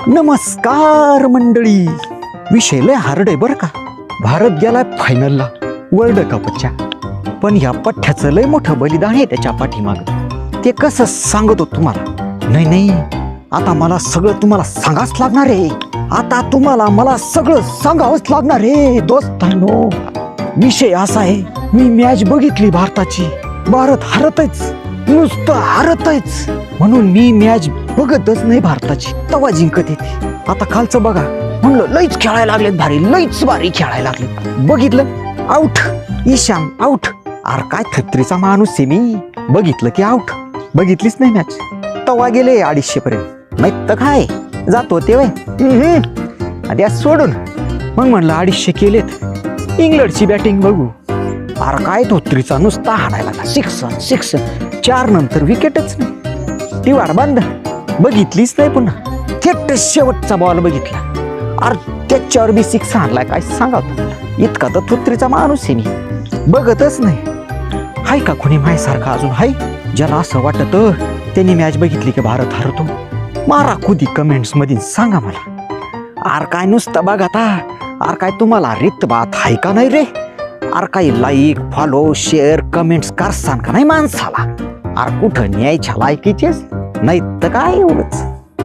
नमस्कार मंडळी. विषय लय हार्ड आहे बरं का. भारत गेलाय फायनलला वर्ल्ड कपच्या, पण ह्या पठ्ठ्याचं लय मोठं बलिदान आहे त्याच्या पाठीमाग. ते कसं सांगतो तुम्हाला. नाही, आता मला सगळं तुम्हाला सांगावंच लागणार आहे. आता तुम्हाला मला सगळं सांगावंच लागणार आहे दोस्तांनो. विषय असा आहे, मी मॅच बघितली भारताची. भारत हरतच, नुसतं हरतच, म्हणून मी मॅच बघतच नाही भारताची. तवा जिंकत येते. आता खालचं बघा, म्हणलं लईच खेळायला लागलेत भारी, लईच भारी खेळायला लागले. बघितलं आऊट, ईशान आऊट. अरे काय छत्रीचा माणूस आहे मी. बघितलं की आऊट. बघितलीच नाही मॅच. तवा गेले 250 पर्यंत. नाही तर काय जातो ते वय द्या सोडून. मग म्हणलं 250 केलेत, इंग्लंडची बॅटिंग बघू. अरे काय धोत्रीचा नुसता हाणायला लागला. सिक्स 4 नंतर विकेटच नाही. ती वाट बंद. बघितलीच नाही पुन्हा. थेट शेवटचा बॉल बघितला. अरे त्याच्यावर बी 6 हाणलाय. काय सांगा तुम्हाला, इतका तर थोत्रीचा माणूस आहे मी. बघतच नाही. हाय का कोणी माझ्यासारखा अजून हाय ज्याला असं वाटत त्यांनी मॅच बघितली की भारत हरतो? मारा खुदी कमेंट्स मध्ये सांगा मला. अरे काय नुसतं बघ आता. अरे काय तुम्हाला रित बात हाय का नाही रे? अरे काही लाईक फॉलो शेअर कमेंट्स करसान का नाही माणसाला? अरे कुठं न्यायच्या लायकीचेच नाही तर काय एवढंच.